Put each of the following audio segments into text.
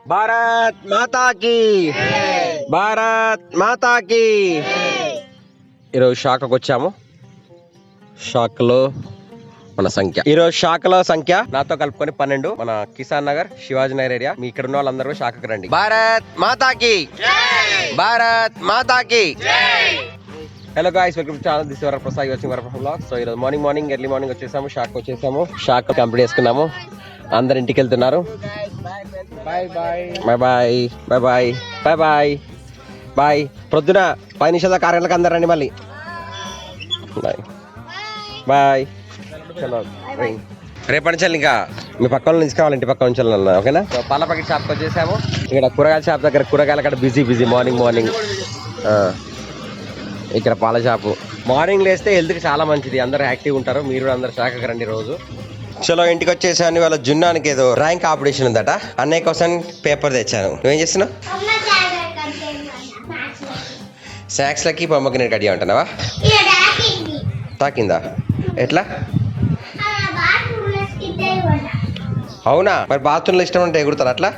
భారత్ మాతాకి, భారత్ మాతాకి. ఈరోజు శాఖకు వచ్చాము. శాఖలో మన సంఖ్య ఈరోజు శాఖల సంఖ్య నాతో కలుపుకొని 12. మన కిసాన్ నగర్, శివాజీ నగర్ ఏరియా. మీ ఇక్కడ ఉన్న వాళ్ళందరూ శాఖకు రండి. భారత్ మాతాకి, భారత్ మాతాకి. Hello guys, welcome to channel. This Vara Prasad watching Vara vlog. So ఈరోజు మార్నింగ్ ఎర్లీ మార్నింగ్ వచ్చేసాము. షాక్ వచ్చేసాము. షాక్ కంప్లీట్ చేసుకున్నాము. అందరు ఇంటికి వెళ్తున్నారు. Bye bye bye bye bye bye bye bye bye. ప్రొద్దున 10 నిమిషాల 6 గంటలకు అందరు రండి మళ్ళీ. Bye bye. రేపటి నుంచి ఇంకా మీ పక్క వాళ్ళు తీసుకోవాలి, ఇంటి పక్క నుంచి. ఓకేనా? పాల ప్యాకెట్ షాప్కి వచ్చేసాము. ఇక్కడ కూరగాయల షాప్ దగ్గర కూరగాయలు అక్కడ బిజీ మార్నింగ్. ఇక్కడ పాల షాపు. మార్నింగ్ లేస్తే హెల్త్కి చాలా మంచిది. అందరూ యాక్టివ్ ఉంటారు. మీరు కూడా అందరు శాఖకు రండి రోజు. చలో ఇంటికి వచ్చేసాను. వాళ్ళ జున్నానికి ఏదో ర్యాంక్ కాంపిటీషన్ ఉందట. అన్నయ్య కోసం పేపర్ తెచ్చాను. నువ్వేం చేస్తున్నావు? స్నాక్స్ లకి పొమ్మకి కడిగా ఉంటున్నావా? తాకిందా? ఎట్లా? అవునా? మరి బాత్రూంలో ఇష్టం అంటే ఎగురుతారు అట్లా?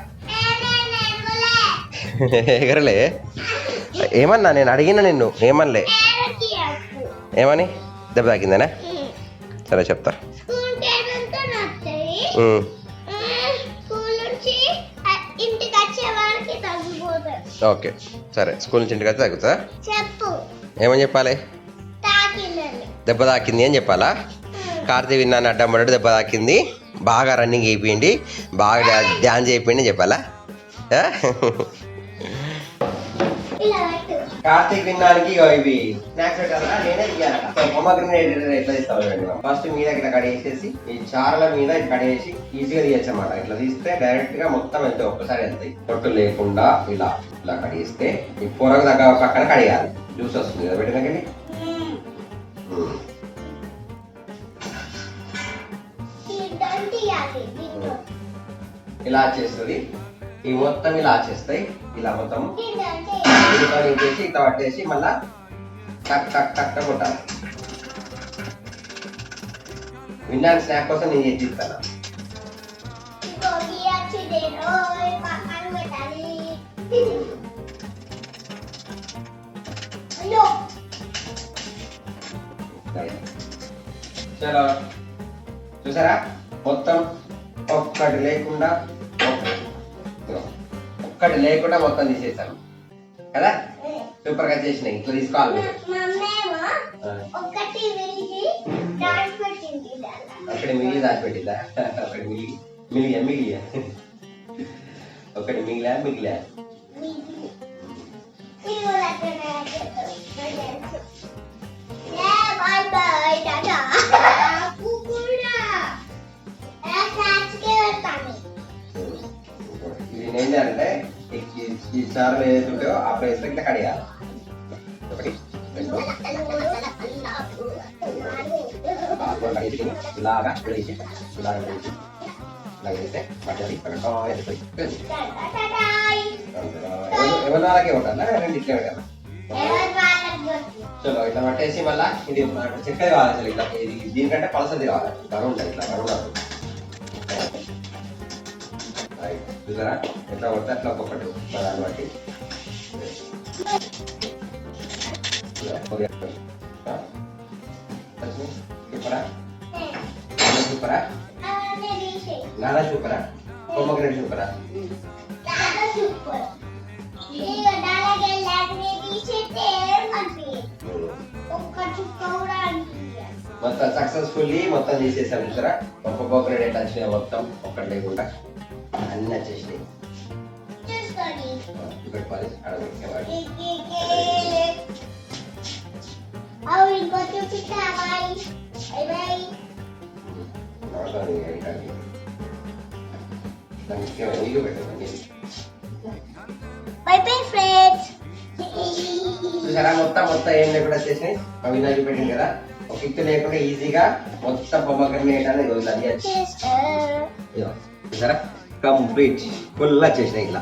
ఎగరలే. ఏమన్నా? నేను అడిగినా నిన్ను ఏమనలే. ఏమని? దెబ్బ తాకిందనా? సరే చెప్తా. ఓకే సరే. స్కూల్ నుంచి ఇంటికి వచ్చి తగ్గుతా. ఏమని చెప్పాలి? దెబ్బ తాకింది అని చెప్పాలా? కార్తీ విన్నాను అడ్డం పడ్డాడు, దెబ్బ తాకింది, బాగా రన్నింగ్ అయిపోయింది, బాగా డ్యాన్స్ అయిపోయింది అని చెప్పాలా? కార్తీక్ విన్నానికి ఇవి స్నాక్స్ పెట్టాలా? నేనే ఎట్లా తీస్తాను? ఫస్ట్ మీద ఇట్లా కడిగేసేసి ఈ చారల మీద కడిగేసి ఈజీగా తీయచ్చు అన్నమాట. ఇట్లా తీస్తే డైరెక్ట్ గా మొత్తం వెళ్తాయి, ఒక్కసారి వెళ్తాయి. పొట్టు లేకుండా ఇలా ఇలా కడిగిస్తే ఈ పొరకు దగ్గర పక్కన కడిగాలి. జ్యూస్ వస్తుంది కదా పెట్టినకెళ్ళి. ఇలా చేస్తుంది. ఈ మొత్తం ఇలా చేస్తాయి. ఇలా మొత్తం చేసి ఇట్లా పట్టేసి మళ్ళా టక్ టక్ టక్ టక్ కొట్టాలి. విన్నాను స్నాక్ కోసం నేను చేసిస్తాను. చలో చూసారా? మొత్తం ఒక్కటి లేకుండా మొత్తం తీసేసాను కదా. సూపర్ గా చేసినాయి. ఇట్లా తీసుకోవాలి. అక్కడ మిగిలి దాచిపెట్టిందా? ఒకటి మిగిలియా ఒకటి మిగిలా. ఇది ఏం చేయాలంటే ఈ చారులు ఏదైతే ఉంటాయో ఆ ప్లేస్ లో ఇట్లా కడియాలి. ఒకటి ఇలాగా ఎవరికే ఉంటుందా? రెండు ఇట్లా పెట్టాలి. చలో ఇట్లా పట్టేసి మళ్ళా ఇది చక్కెర కావాలి. అసలు ఇట్లా దీనికంటే పలసది కావాలి. బరువు ఉంటుంది. ఇట్లా బరువు చూసారా? ఎట్లా పడితే అట్లా ఒక్కొక్కటి దాన్ని బట్టి సూపరా? నానా సూపరా? పొమ్మగ్రెనేట్ సూపరా? మొత్తం సక్సెస్ఫుల్లీ మొత్తం చేసేసాం. చూసారా? పొమ్మగ్రెనేట్ వచ్చినాయి మొత్తం, ఒక్కటి లేకుండా అన్నీ వచ్చేసినాయి. చూసారా? మొత్తం ఏం లేకుండా వచ్చేసినాయి. అవి నాకు పెట్టింది కదా. ఒక కిక్కు లేకుండా ఈజీగా మొత్తం పొమ్మగ్రెనేట్ అనేది చూసారా? కంప్లీట్ ఫుల్ వచ్చేసినాయి. ఇట్లా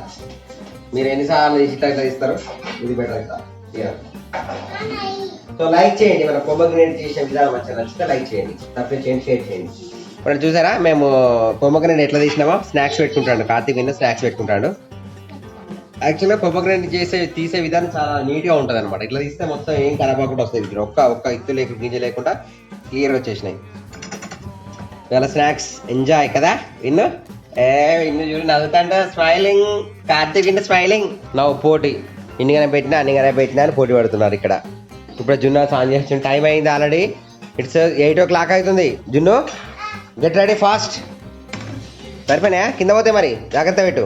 మీరు ఎన్నిసార్లు ఇట్లా ఇస్తారు? ఇది బెటర్ ఇట్లా. సో లైక్ చేయండి. మన పొమ్మగ్రెనేట్ చేసే విధానం వచ్చి నచ్చితే లైక్ చేయండి, సబ్స్క్రైబ్ చేయండి, షేర్ చేయండి. ఇప్పుడు చూసారా? మేము పొమ్మగ్రెనేట్ ఎట్లా తీసినామో స్నాక్స్ పెట్టుకుంటాడు. కార్తీక్ స్నాక్స్ పెట్టుకుంటాడు. యాక్చువల్గా పొమగ్రానేట్ తీసే విధానం చాలా నీట్ గా ఉంటది అనమాట. ఇట్లా తీస్తే మొత్తం ఏం ఖరాబ్ అవ్వకుండా వస్తుంది. ఒక్క ఇత్తు లేకుండా గింజ లేకుండా క్లియర్ వచ్చేసినాయి. ఇవాళ స్నాక్స్ ఎంజాయ్ కదా విన్ను. విన్ను చూడు నవ్వుతాంట, స్మైలింగ్. కార్తీక్ విన్ను స్మైలింగ్. నవ్వు పోటీ ఇన్నిగానే పెట్టినా అని పోటీ పడుతున్నారు ఇక్కడ. ఇప్పుడు జున్ను స్నానం చేసిన టైం అయింది ఆల్రెడీ. ఇట్స్ 8 o'clock అవుతుంది. జున్ను గెట్ రెడీ ఫాస్ట్. సరిపోయినా కింద పోతే మరి జాగ్రత్త పెట్టు.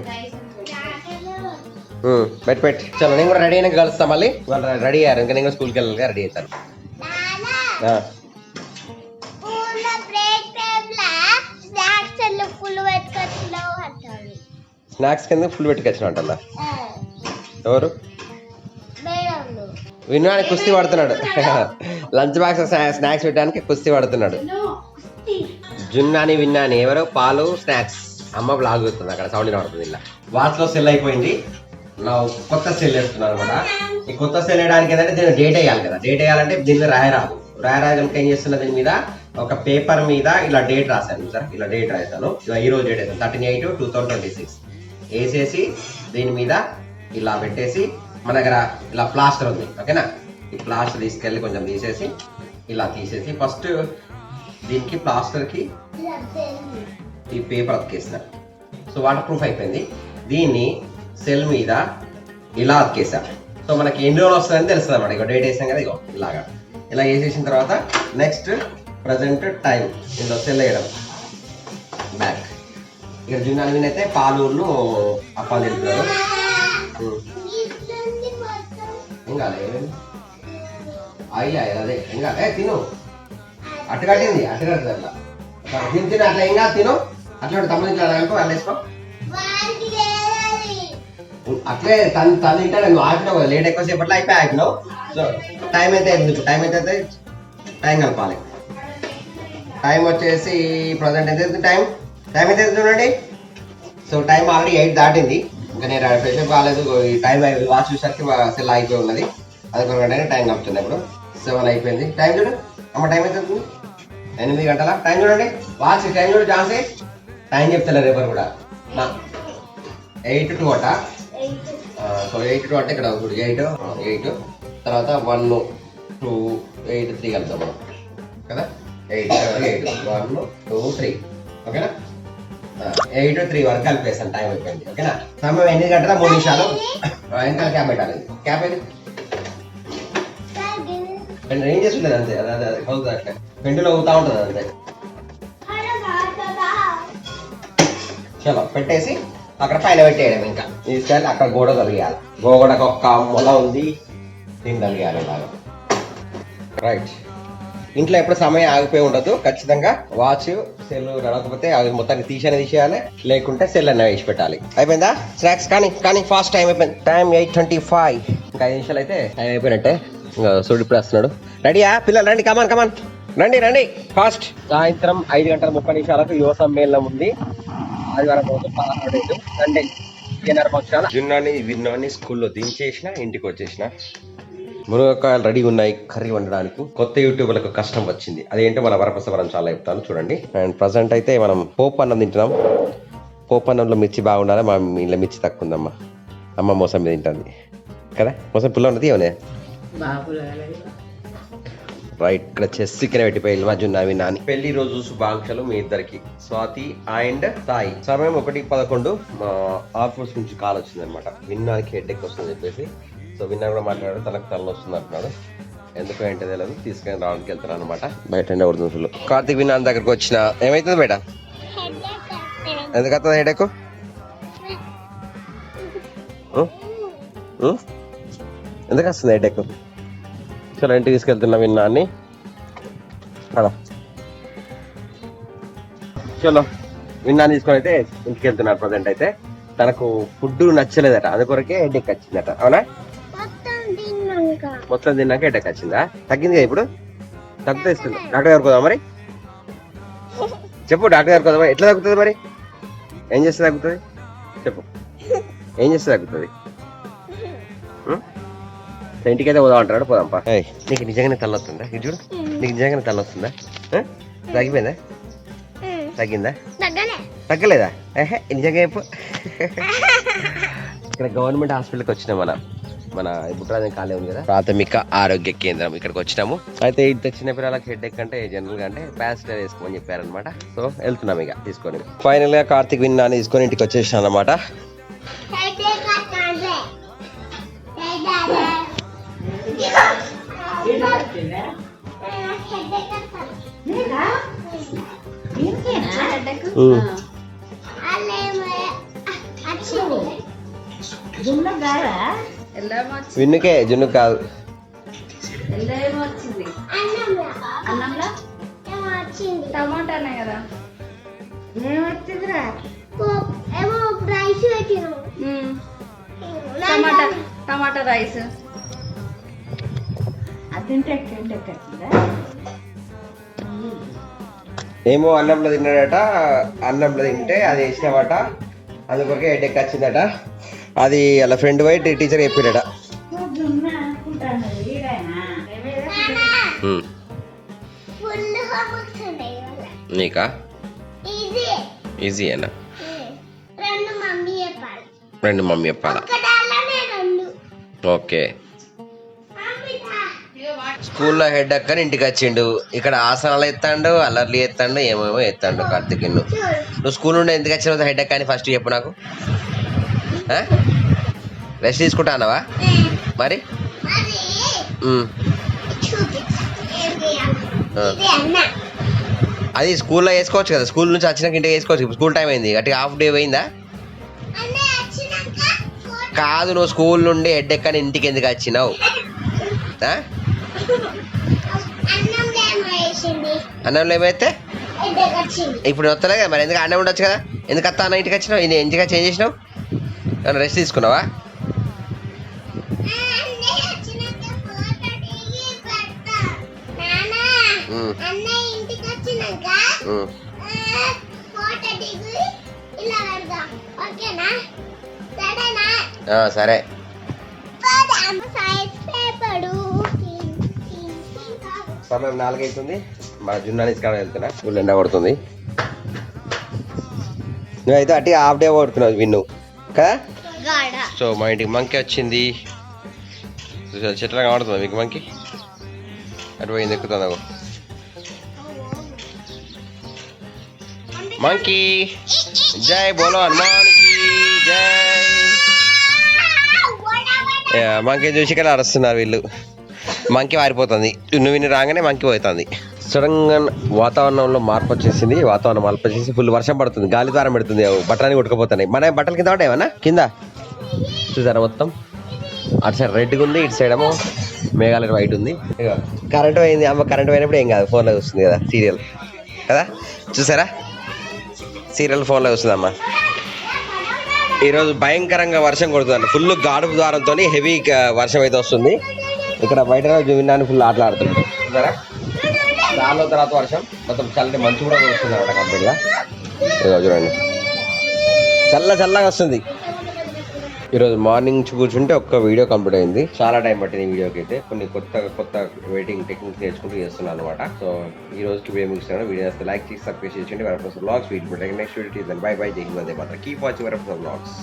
పెట్టి చలో నేను కూడా రెడీ అయినా కలుస్తాను మళ్ళీ. వాళ్ళు రెడీ అయ్యారు, ఇంకా నేను స్కూల్కి వెళ్ళాలి, రెడీ అవుతాను. స్నాక్స్ కింద ఫుల్ పెట్టుకొచ్చిన అంటా. ఎవరు వినడానికి కుస్తీ పడుతున్నాడు. లంచ్ బాక్స్ స్నాక్స్ పెట్టడానికి కుస్తీ పడుతున్నాడు. జున్నాని విన్నాని ఎవరు పాలు స్నాక్స్. అమ్మ బ్లాగ్ అవుతుంది అక్కడ సౌండ్ పడుతుంది. ఇలా వాచ్ లో సెల్ అయిపోయింది. నా కొత్త సెల్ వేస్తున్నాను అనమాట. ఈ కొత్త సెల్ వేయడానికి ఏంటంటే దీన్ని డేట్ వేయాలి కదా. డేట్ వేయాలంటే దీన్ని రాయరాదు కనుక ఏం చేస్తున్నా, దీని మీద ఒక పేపర్ మీద ఇలా డేట్ రాశాను సార్. ఇలా డేట్ రాశాను. ఇలా ఈ రోజు డేట్ వేసాను 13/8/2026 వేసేసి దీని మీద ఇలా పెట్టేసి మన దగ్గర ఇలా ప్లాస్టర్ ఉంది ఓకేనా. ఈ ప్లాస్టర్ తీసుకెళ్ళి కొంచెం తీసేసి ఇలా తీసేసి ఫస్ట్ దీనికి ప్లాస్టర్కి ఈ పేపర్ అతికేసిన. సో వాటర్ ప్రూఫ్ అయిపోయింది. దీన్ని సెల్ మీద ఇలా అతికేసా. సో మనకి ఎన్ని రోజులు వస్తుందని తెలుస్తుంది అన్నమాట. ఇక డేట్ వేసాం కదా, ఇగో ఇలాగా ఇలా వేసేసిన తర్వాత నెక్స్ట్ ప్రజెంట్ టైం ఇందులో సెల్ వేయడం బ్యాక్. ఇక్కడ జున్నాని అయితే పాలూరును అప్పాలు తింటున్నారు. ఏం కాలేదు ఆయిల్ అదే ఏం కాలే తిను. అట్టు కట్టింది అట్టు కట్టదు అట్లా తిను అట్లా ఏం కాదు తిను. అట్లా తమ్ముడు ఇట్లా అనుకో అట్లా వేసుకో. అట్లే తను తింటాడు. నువ్వు ఆపినావు కదా లేట్ ఎక్కువసేపట్లో అయిపోయి ఆపినావు. సో టైం అయితే టైం కలపాలి. టైం వచ్చేసి ప్రజెంట్ అయితే టైం అయితే చూడండి. సో టైం ఆల్రెడీ 8 దాటింది. ఇంకా నేను ఫ్రెష్ కాలేదు. ఈ టైం వాచ్ చూసరికి సెల్ అయిపోయి ఉన్నది. అది కొనగానే టైం కలుపుతుంది. ఇప్పుడు 7 అయిపోయింది. టైం చూడు అమ్మ. టైం అయితే 8 గంటల టైం చూడండి. వాచ్ టైం చూడు ఛాన్సే. టైం చెప్తలేరు రేపర్ కూడా. 8 to అట. సో 8 to అంటే ఇక్కడ చూడు 8 తర్వాత 1 2 8 3 కలుపుతాం మనం కదా. 8 1 2 3 ఓకేనా. 8 to 3 వరకు కలిపేస్తాను. టైం అయిపోయింది ఓకేనా. సమయం 8 గంటల 3 నిమిషాలు. ఇంకా క్యాప్ పెట్టాలి. క్యాప్ అయితే ఏం చేస్తుండదు అంతే. అదే అవుతుంది అట్లా పెండులో అవుతా ఉంటుంది అంతే. చలో పెట్టేసి అక్కడ పైన పెట్టేయడం. ఇంకా తీసుకెళ్ళి అక్కడ గోడ కలిగేయాలి. గోడకు ఒక్క మొల ఉంది, దీన్ని కలిగేయాలి ఇలాగా. రైట్. ఇంట్లో ఎప్పుడు సమయం ఆగిపోయి ఉండదు. ఖచ్చితంగా వాచ్ సెల్ నడకపోతే అవి మొత్తాన్ని తీసేయాలి, లేకుంటే సెల్ అన్న వేసి పెట్టాలి. అయిపోయిందా స్నాక్స్? కానీ ఫాస్ట్ టైం అయిపోయింది. టైం 8:25. ఇంకా 5 నిమిషాలు అయితే టైం అయిపోయినట్టే. సూర్యుడు ఇప్పుడు వస్తున్నాడు. రెడీయా పిల్లలు? రండి కమాన్ రండి ఫాస్ట్. సాయంత్రం 5:30 యువ సమ్మేళనం ఉంది. ఆదివారం రోజు 16 సండే పక్షాన జున్నాని విన్నాని స్కూల్లో దించేసిన ఇంటికి వచ్చేసిన. మునగకాయలు రెడీ ఉన్నాయి కర్రీ వండడానికి. కొత్త యూట్యూబర్లకు కష్టం వచ్చింది. అదేంటో మన వరప్రసవరం చాలా చెప్తాను చూడండి. అండ్ ప్రజెంట్ అయితే మనం పోపు అన్నం తింటున్నాం. పోపు అన్నంలో మిర్చి బాగుండాలి. మా ఇంట్లో మిర్చి తక్కువ ఉందమ్మా. అమ్మ మోసం మీద తింటుంది కదా. మోసం పుల్ల ఉన్నది ఏమనే రైట్. ఇక్కడ చికెన్ పెట్టిపోయి మా జున్నావి నాని. పెళ్లి రోజు శుభాకాంక్షలు మీ ఇద్దరికి, స్వాతి అండ్ సాయి. సమయం 1:11. మా ఆఫీస్ నుంచి కాల్ వచ్చింది అనమాట. విన్నానికి హెడ్ ఎక్ వస్తుంది చెప్పేసి. సో విన్నా కూడా మాట్లాడాడు. తనకు తల వస్తుంది అంటున్నాడు. ఎందుకు ఏంటో తెలియదు. తీసుకొని రావడానికి వెళ్తాను అనమాట. బయట ఎండ కొడుతుంది ఫుల్. కార్తీక్ విన్నా దగ్గరకు వచ్చిన ఏమైతుంది బయట? ఎందుకు వస్తుంది హెడ్ ఎక్? ఎందుకు వస్తుంది హెడ్ ఎక్? చలో ఇంటికి తీసుకెళ్తున్నా విన్నాన్ని. అలా చలో విన్నాన్ని తీసుకొని అయితే ఇంటికి వెళ్తున్నారు. ప్రజెంట్ అయితే తనకు ఫుడ్ నచ్చలేదట, అందుకొరకే హెడేక్ వచ్చిందట. అవునా? మొత్తం తిన్నాక హెడేక్ వచ్చిందా? తగ్గింది కదా ఇప్పుడు? తగ్గుతా ఇస్తుంది. డాక్టర్ గారికి పోదాం మరి. చెప్పు డాక్టర్ గారికి పోదాం. ఎట్లా తగ్గుతుంది మరి? ఏం చేస్తే తగ్గుతుంది చెప్పు. ఏం చేస్తే తగ్గుతుంది? ఇంటికి అయితే పోదాం అంటాడు. పోదాంపా. నీకు నిజంగానే తల్లొస్తుందా? ఇది చూడు, నీకు నిజంగానే తల్లొస్తుందా? తగ్గిపోయిందా? తగ్గిందా? తగ్గలేదా? నిజంగా చెప్పు. ఇక్కడ గవర్నమెంట్ హాస్పిటల్కి వచ్చినాం మన బుట్రాజన్ కాలే ఉంది కదా, ప్రాథమిక ఆరోగ్య కేంద్రం. ఇక్కడికి వచ్చినాము. అయితే ఇంత చిన్న పిల్లలకి హెడ్ ఎక్ అంటే జనరల్ గా అంటే ప్యారాసిటల్ వేసుకోమని చెప్పారనమాట. సో వెళ్తున్నాం ఇక తీసుకొని. ఫైనల్ గా కార్తిక్ విన్నాను తీసుకొని ఇంటికి వచ్చేసాను అనమాట. విన్నుకే జున్ను కాదు. టమాటానే కదా టమాటా రైస్ ఏమో అన్నంలో తిన్నాడట. అన్నంలో తింటే అది వేసినామట, అందుకొరకే హెడ్ ఎక్ వచ్చిందట. అది అలా ఫ్రెండ్ పోయి టీచర్ చెప్పాడట. నీకా ఈజీ అన్న, రెండు మమ్మీ చెప్పాలా? ఓకే. స్కూల్లో హెడ్ అక్కని ఇంటికి వచ్చిండు. ఇక్కడ ఆసనాలు ఎత్తాడు, అల్లర్లు ఎత్తాడు, ఏమేమో ఎత్తాడు కార్తిక్. నువ్వు స్కూల్ నుండి ఎందుకు వచ్చినావు హెడ్ అక్ అని ఫస్ట్ చెప్పు నాకు. రెస్ట్ తీసుకుంటానవా మరి? అది స్కూల్లో వేసుకోవచ్చు కదా, స్కూల్ నుంచి వచ్చినాక ఇంటికి వేసుకోవచ్చు. స్కూల్ టైం అయింది గట్టి హాఫ్ డే పోయిందా? కాదు, నువ్వు స్కూల్ నుండి హెడ్ ఎక్ అని ఇంటికి ఎందుకు వచ్చినావు? అన్నంలో ఏమైతే ఇప్పుడు వస్తలే కదా మరి, ఎందుకు అన్నం ఉండొచ్చు కదా? ఎందుకు వస్తా అన్న ఇంటికి వచ్చినావు? ఇంటికి చేంజ్ చేసినావు? రెస్ట్ తీసుకున్నావా? సరే. సమయం 4 అవుతుంది. మన జున్నా తీసుకొని వెళ్తున్నా. ఫుల్ ఎండ కొడుతుంది. నువ్వైతే అట్టి హాఫ్ డే కొడుతున్నావు విన్ను కదా. సో మా ఇంటికి మంకీ వచ్చింది. చెట్ల కనబడుతుందా మీకు మంకీ? అటు పోయింది, ఎక్కుతుంది. మంకీ జై బోలో హనుమాన్కి జై. మంకీ చూసి కదా అరుస్తున్నారు వీళ్ళు. మంకీ వారిపోతుంది. నువ్వు విని రాగానే మంకీ పోతుంది. సడన్ గా వాతావరణంలో మార్పు వచ్చేసింది. వాతావరణం మార్పు వచ్చేసి ఫుల్ వర్షం పడుతుంది, గాలి ద్వారం పెడుతుంది, బట్టలని కొట్టుకుపోతున్నాయి. మన బట్టల కింద ఉంటాయి ఏమన్నా కింద చూసారా? మొత్తం అటు సైడ్ రెడ్గా ఉంది, ఇటు సైడ్ ఏమో మేఘాలయ వైట్ ఉంది. కరెంట్ పోయింది. అమ్మ కరెంట్ పోయినప్పుడు ఏం కాదు, ఫోన్లో వస్తుంది కదా సీరియల్ కదా. చూసారా సీరియల్ ఫోన్లో వస్తుంది అమ్మ. ఈరోజు భయంకరంగా వర్షం కొడుతుంది. ఫుల్ గాడుపు ద్వారంతో హెవీ వర్షం అయితే వస్తుంది. ఇక్కడ బయట విన్నాను ఫుల్ ఆటలాడుతుంది. చూసారా చాలా తర్వాత వర్షం మొత్తం చల్లని మంచు కూడా వస్తుంది అన్నమాట కంప్లీట్గా. చూడండి చల్లగా వస్తుంది. ఈరోజు మార్నింగ్ కూర్చుంటే ఒక్క వీడియో కంప్లీట్ అయింది. చాలా టైం పట్టింది ఈ వీడియోకి అయితే. కొన్ని కొత్త వెయిటింగ్ టెక్నిక్స్ నేర్చుకుంటూ చేస్తున్నాను అనమాట. సో ఈ రోజుకి వీడియో ముగిస్తున్నాను. వీడియో లైక్ చేసి సబ్స్క్రైబ్ చేయండి. Varaprasad vlogs video next video bye bye. Jai Hind, Vande Mataram. Keep watching Varaprasad vlogs.